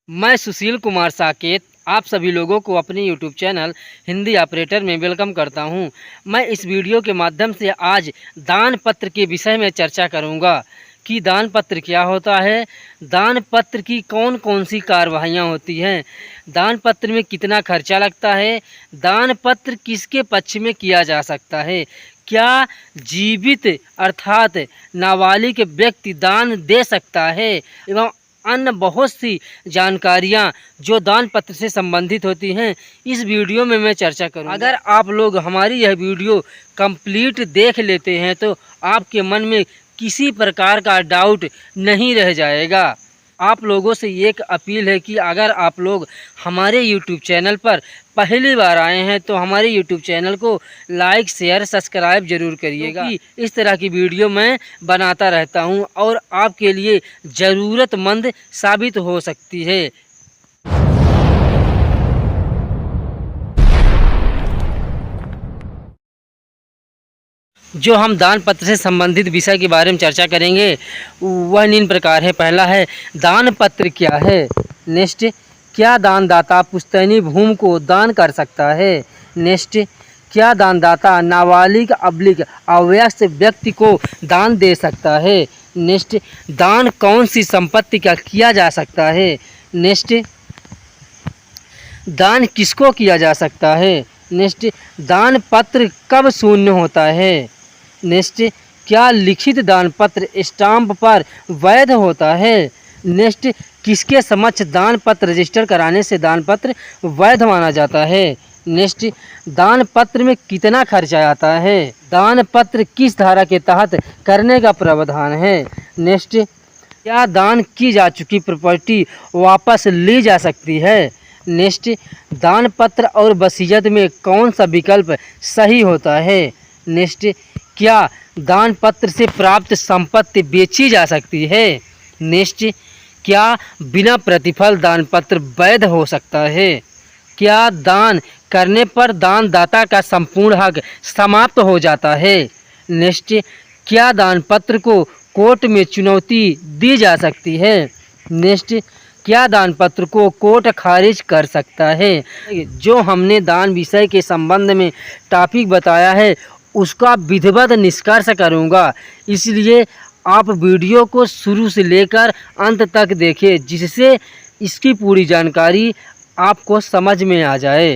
मैं सुशील कुमार साकेत आप सभी लोगों को अपने यूट्यूब चैनल हिंदी ऑपरेटर में वेलकम करता हूं। मैं इस वीडियो के माध्यम से आज दान पत्र के विषय में चर्चा करूंगा कि दान पत्र क्या होता है, दान पत्र की कौन कौन सी कार्रवाइयाँ होती हैं, दान पत्र में कितना खर्चा लगता है, दान पत्र किसके पक्ष में किया जा सकता है, क्या जीवित अर्थात नाबालिग व्यक्ति दान दे सकता है एवं अन्य बहुत सी जानकारियाँ जो दान पत्र से संबंधित होती हैं इस वीडियो में मैं चर्चा करूँगा। अगर आप लोग हमारी यह वीडियो कंप्लीट देख लेते हैं तो आपके मन में किसी प्रकार का डाउट नहीं रह जाएगा। आप लोगों से एक अपील है कि अगर आप लोग हमारे YouTube चैनल पर पहली बार आए हैं तो हमारे YouTube चैनल को लाइक शेयर सब्सक्राइब जरूर करिएगा। इस तरह की वीडियो मैं बनाता रहता हूं और आपके लिए ज़रूरतमंद साबित हो सकती है। जो हम दान पत्र से संबंधित विषय के बारे में चर्चा करेंगे वह निम्न प्रकार है। पहला है दान पत्र क्या है। नेक्स्ट, क्या दानदाता पुश्तैनी भूमि को दान कर सकता है। नेक्स्ट, क्या दानदाता नाबालिग अबलिग अवयस्क व्यक्ति को दान दे सकता है। नेक्स्ट, दान कौन सी संपत्ति का किया जा सकता है। नेक्स्ट, दान किसको किया जा सकता है। नेक्स्ट, दान पत्र कब शून्य होता है। नेक्स्ट, क्या लिखित दान पत्र स्टाम्प पर वैध होता है। नेक्स्ट, किसके समक्ष दान पत्र रजिस्टर कराने से दान पत्र वैध माना जाता है। नेक्स्ट, दान पत्र में कितना खर्चा आता है। दान पत्र किस धारा के तहत करने का प्रावधान है। नेक्स्ट, क्या दान की जा चुकी प्रॉपर्टी वापस ली जा सकती है। नेक्स्ट, दान पत्र और वसीयत में कौन सा विकल्प सही होता है। नेक्स्ट, क्या दान पत्र से प्राप्त संपत्ति बेची जा सकती है। नेक्स्ट, क्या बिना प्रतिफल दान पत्र वैध हो सकता है। क्या दान करने पर दानदाता का संपूर्ण हक समाप्त हो जाता है। नेक्स्ट, क्या दान पत्र को कोर्ट में चुनौती दी जा सकती है। नेक्स्ट, क्या दान पत्र को कोर्ट खारिज कर सकता है। जो हमने दान विषय के संबंध में टॉपिक बताया है उसका विधिवत निष्कर्ष करूंगा, इसलिए आप वीडियो को शुरू से लेकर अंत तक देखें जिससे इसकी पूरी जानकारी आपको समझ में आ जाए।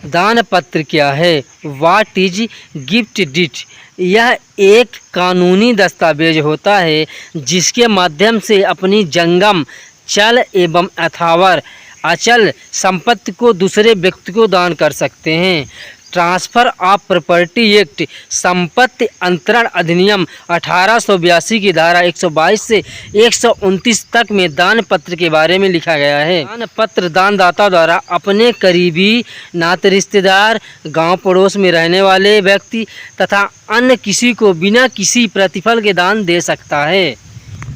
दान पत्र क्या है। What is gift deed. यह एक कानूनी दस्तावेज होता है जिसके माध्यम से अपनी जंगम चल एवं अथावर अचल संपत्ति को दूसरे व्यक्ति को दान कर सकते हैं। ट्रांसफ़र ऑफ प्रॉपर्टी एक्ट संपत्ति अंतरण अधिनियम 1882 की धारा 122 से 129 तक में दान पत्र के बारे में लिखा गया है। दान पत्र दानदाता द्वारा अपने करीबी नाते रिश्तेदार, गांव पड़ोस में रहने वाले व्यक्ति तथा अन्य किसी को बिना किसी प्रतिफल के दान दे सकता है।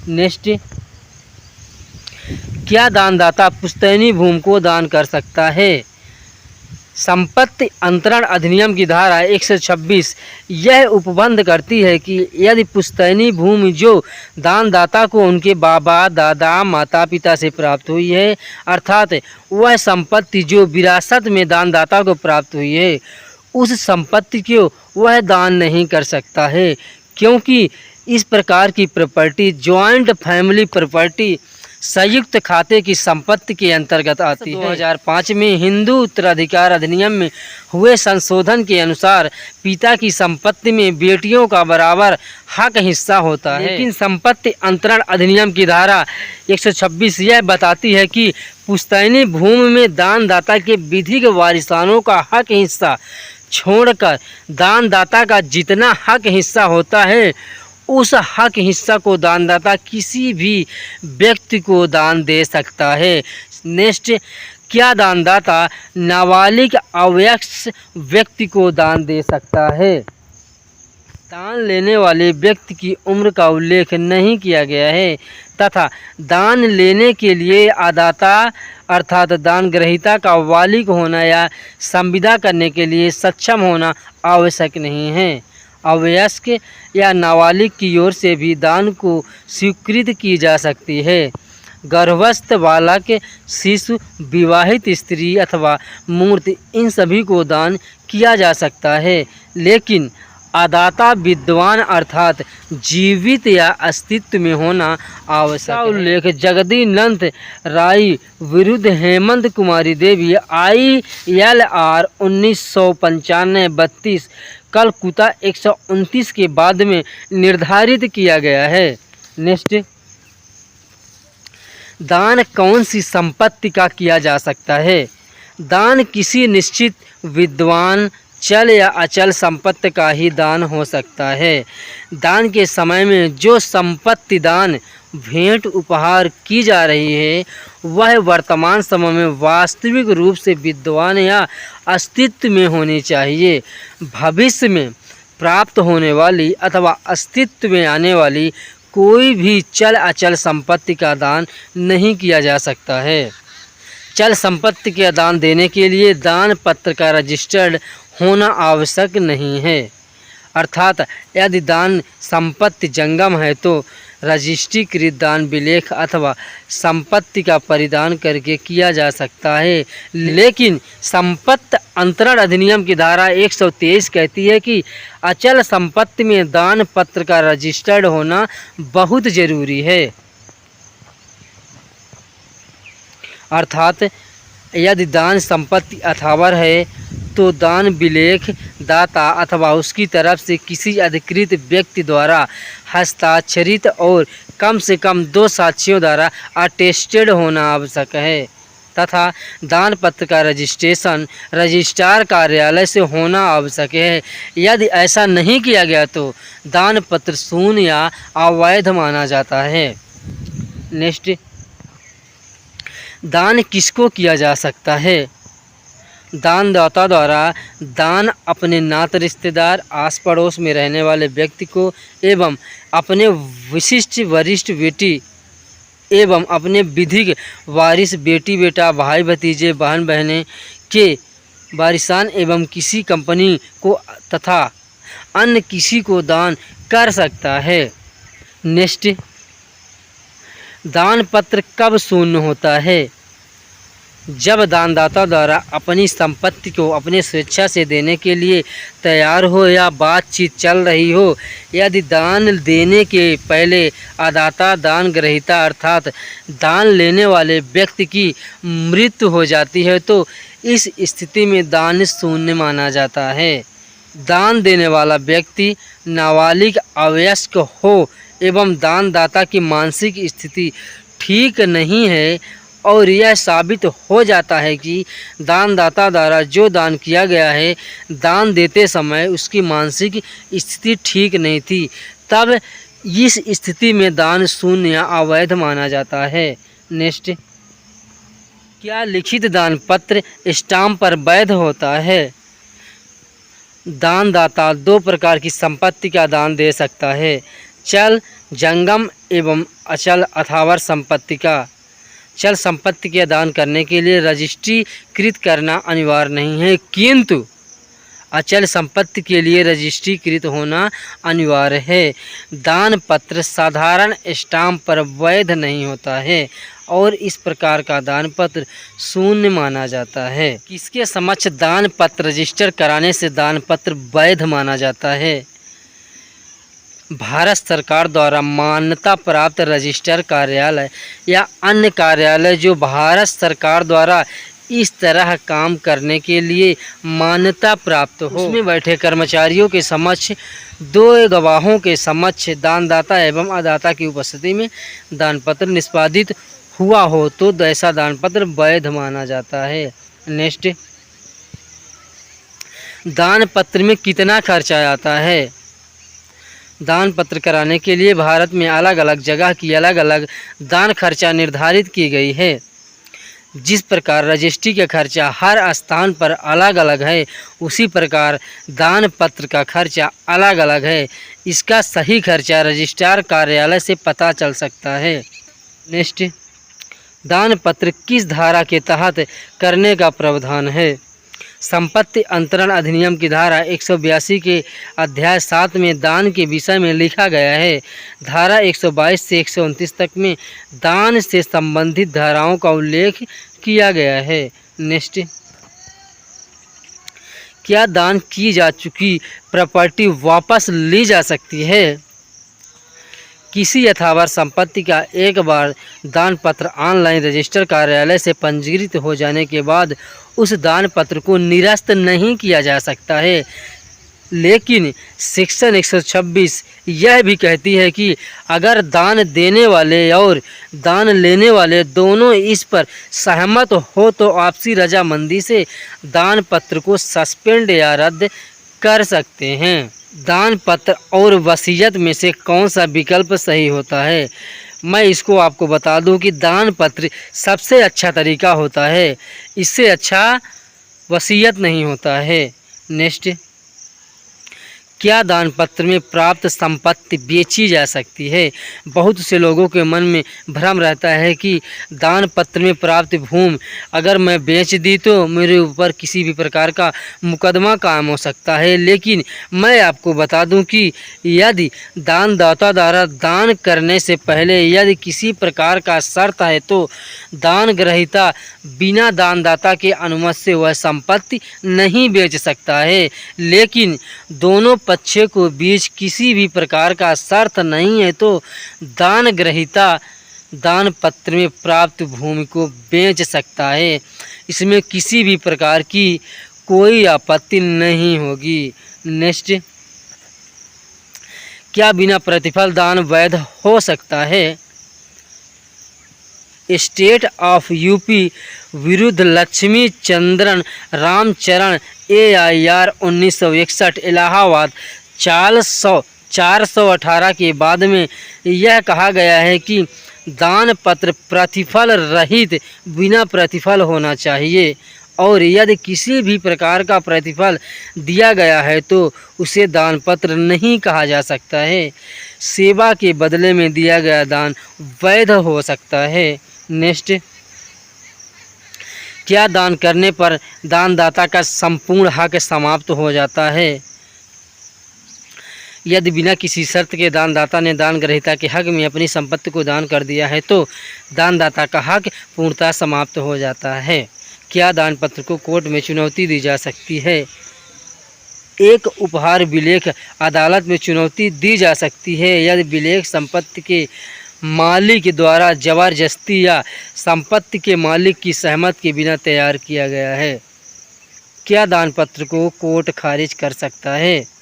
नेक्स्ट, क्या दानदाता पुश्तैनी भूमि को दान कर सकता है। संपत्ति अंतरण अधिनियम की धारा 126 यह उपबंध करती है कि यदि पुश्तैनी भूमि जो दानदाता को उनके बाबा दादा माता पिता से प्राप्त हुई है अर्थात वह संपत्ति जो विरासत में दानदाता को प्राप्त हुई है उस संपत्ति को वह दान नहीं कर सकता है, क्योंकि इस प्रकार की प्रॉपर्टी जॉइंट फैमिली प्रॉपर्टी संयुक्त खाते की संपत्ति के अंतर्गत आती है। 2005 में हिंदू उत्तराधिकार अधिनियम में हुए संशोधन के अनुसार पिता की संपत्ति में बेटियों का बराबर हक हिस्सा होता है, लेकिन संपत्ति अंतरण अधिनियम की धारा 126 यह बताती है कि पुश्तैनी भूमि में दानदाता के विधिक वारिसानों का हक हिस्सा छोड़कर दानदाता का जितना हक हिस्सा होता है उस हक हिस्सा को दानदाता किसी भी व्यक्ति को दान दे सकता है। नेक्स्ट, क्या दानदाता नाबालिग अवयस्क व्यक्ति को दान दे सकता है। दान लेने वाले व्यक्ति की उम्र का उल्लेख नहीं किया गया है तथा दान लेने के लिए अदाता अर्थात दान ग्रहीता का बालिग होना या संविदा करने के लिए सक्षम होना आवश्यक नहीं है। अवयस्क या नाबालिग की ओर से भी दान को स्वीकृत की जा सकती है। गर्भस्थ बालक, शिशु, विवाहित स्त्री अथवा मूर्ति, इन सभी को दान किया जा सकता है। लेकिन अदाता विद्वान अर्थात जीवित या अस्तित्व में होना आवश्यक है। उल्लेख जगदीनंद राय विरुद्ध हेमंत कुमारी देवी ILR 1995-32 कलकुत्ता 129 के बाद में निर्धारित किया गया है। नेक्स्ट, दान कौन सी संपत्ति का किया जा सकता है? दान किसी निश्चित विद्वान, चल या अचल संपत्ति का ही दान हो सकता है। दान के समय में जो संपत्ति दान, भेंट, उपहार की जा रही है वह वर्तमान समय में वास्तविक रूप से विद्वान या अस्तित्व में होनी चाहिए। भविष्य में प्राप्त होने वाली अथवा अस्तित्व में आने वाली कोई भी चल अचल संपत्ति का दान नहीं किया जा सकता है। चल संपत्ति का दान देने के लिए दान पत्र का रजिस्टर्ड होना आवश्यक नहीं है। अर्थात यदि दान संपत्ति जंगम है तो रजिस्ट्रीकृत दान विलेख अथवा संपत्ति का परिदान करके किया जा सकता है। लेकिन संपत्ति अंतरण अधिनियम की धारा 123 कहती है कि अचल संपत्ति में दान पत्र का रजिस्टर्ड होना बहुत जरूरी है। अर्थात यदि दान संपत्ति अथावर है तो दान विलेख दाता अथवा उसकी तरफ से किसी अधिकृत व्यक्ति द्वारा हस्ताक्षरित और कम से कम 2 साक्षियों द्वारा अटेस्टेड होना आवश्यक है तथा दान पत्र का रजिस्ट्रेशन रजिस्ट्रार कार्यालय से होना आवश्यक है। यदि ऐसा नहीं किया गया तो दान पत्र शून्य या अवैध माना जाता है। नेक्स्ट, दान किसको किया जा सकता है? दानदाता द्वारा दान अपने नाते रिश्तेदार, आस पड़ोस में रहने वाले व्यक्ति को एवं अपने विशिष्ट वरिष्ठ बेटी एवं अपने विधिक वारिस बेटी बेटा, भाई भतीजे, बहन बहनें के वारिसान एवं किसी कंपनी को तथा अन्य किसी को दान कर सकता है। नेक्स्ट, दान पत्र कब शून्य होता है? जब दानदाता द्वारा अपनी संपत्ति को अपने स्वेच्छा से देने के लिए तैयार हो या बातचीत चल रही हो। यदि दान देने के पहले अदाता, दान ग्रहीता अर्थात दान लेने वाले व्यक्ति की मृत्यु हो जाती है तो इस स्थिति में दान शून्य माना जाता है। दान देने वाला व्यक्ति नाबालिग, अवयस्क हो एवं दानदाता की मानसिक स्थिति ठीक नहीं है और यह साबित हो जाता है कि दानदाता द्वारा जो दान किया गया है दान देते समय उसकी मानसिक स्थिति ठीक नहीं थी, तब इस स्थिति में दान शून्य या अवैध माना जाता है। नेक्स्ट, क्या लिखित दान पत्र स्टाम्प पर वैध होता है? दानदाता 2 प्रकार की संपत्ति का दान दे सकता है, चल जंगम एवं अचल अथावर संपत्ति का। चल संपत्ति के दान करने के लिए रजिस्ट्रीकृत करना अनिवार्य नहीं है, किंतु अचल संपत्ति के लिए रजिस्ट्रीकृत होना अनिवार्य है। दान पत्र साधारण स्टाम्प पर वैध नहीं होता है और इस प्रकार का दान पत्र शून्य माना जाता है। किसके समक्ष दान पत्र रजिस्टर कराने से दान पत्र वैध माना जाता है? भारत सरकार द्वारा मान्यता प्राप्त रजिस्टर कार्यालय या अन्य कार्यालय जो भारत सरकार द्वारा इस तरह काम करने के लिए मान्यता प्राप्त हो, उसमें बैठे कर्मचारियों के समक्ष 2 गवाहों के समक्ष दानदाता एवं अदाता की उपस्थिति में दानपत्र निष्पादित हुआ हो तो ऐसा दानपत्र वैध माना जाता है। नेक्स्ट, दान पत्र में कितना खर्चा आता है? दान पत्र कराने के लिए भारत में अलग अलग जगह की अलग अलग दान खर्चा निर्धारित की गई है। जिस प्रकार रजिस्ट्री का खर्चा हर स्थान पर अलग अलग है, उसी प्रकार दान पत्र का खर्चा अलग अलग है। इसका सही खर्चा रजिस्ट्रार कार्यालय से पता चल सकता है। नेक्स्ट, दान पत्र किस धारा के तहत करने का प्रावधान है? संपत्ति अंतरण अधिनियम की धारा 182 के अध्याय 7 में दान के विषय में लिखा गया है। धारा 122 से 129 तक में दान से संबंधित धाराओं का उल्लेख किया गया है। नेक्स्ट, क्या दान की जा चुकी प्रॉपर्टी वापस ली जा सकती है? किसी यथार्थ संपत्ति का एक बार दान पत्र ऑनलाइन रजिस्टर कार्यालय से पंजीकृत हो जाने के बाद उस दान पत्र को निरस्त नहीं किया जा सकता है, लेकिन सेक्शन 126 यह भी कहती है कि अगर दान देने वाले और दान लेने वाले दोनों इस पर सहमत हो तो आपसी रजामंदी से दान पत्र को सस्पेंड या रद्द कर सकते हैं। दान पत्र और वसीयत में से कौन सा विकल्प सही होता है? मैं इसको आपको बता दूं कि दान पत्र सबसे अच्छा तरीका होता है, इससे अच्छा वसीयत नहीं होता है। नेक्स्ट, क्या दान पत्र में प्राप्त संपत्ति बेची जा सकती है? बहुत से लोगों के मन में भ्रम रहता है कि दान पत्र में प्राप्त भूमि अगर मैं बेच दी तो मेरे ऊपर किसी भी प्रकार का मुकदमा कायम हो सकता है, लेकिन मैं आपको बता दूं कि यदि दानदाता द्वारा दान करने से पहले यदि किसी प्रकार का शर्त है तो दान ग्रहीता बिना दानदाता के अनुमति से वह संपत्ति नहीं बेच सकता है। लेकिन दोनों पक्षों को बीच किसी भी प्रकार का शर्त नहीं है तो दान ग्रहीता दान पत्र में प्राप्त भूमि को बेच सकता है। इसमें किसी भी प्रकार की कोई आपत्ति नहीं होगी। नेक्स्ट, क्या बिना प्रतिफल दान वैध हो सकता है? स्टेट ऑफ यूपी विरुद्ध लक्ष्मी चंद्रन रामचरण AIR 1961 इलाहाबाद 418 के बाद में यह कहा गया है कि दान पत्र प्रतिफल रहित बिना प्रतिफल होना चाहिए और यदि किसी भी प्रकार का प्रतिफल दिया गया है तो उसे दान पत्र नहीं कहा जा सकता है। सेवा के बदले में दिया गया दान वैध हो सकता है। नेक्स्ट, क्या दान करने पर दानदाता का संपूर्ण हक समाप्त हो जाता है? यदि बिना किसी शर्त के दानदाता ने दान ग्रहीता के हक में अपनी संपत्ति को दान कर दिया है तो दानदाता का हक पूर्णतः समाप्त हो जाता है। क्या दान पत्र को कोर्ट में चुनौती दी जा सकती है? एक उपहार विलेख अदालत में चुनौती दी जा सकती है यदि विलेख संपत्ति के मालिक द्वारा जबरदस्ती या संपत्ति के मालिक की सहमति के बिना तैयार किया गया है। क्या दान पत्र को कोर्ट खारिज कर सकता है?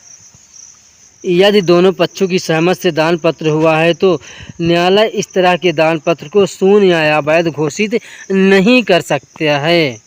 यदि दोनों पक्षों की सहमति से दान पत्र हुआ है तो न्यायालय इस तरह के दान पत्र को शून्य या अवैध घोषित नहीं कर सकता है।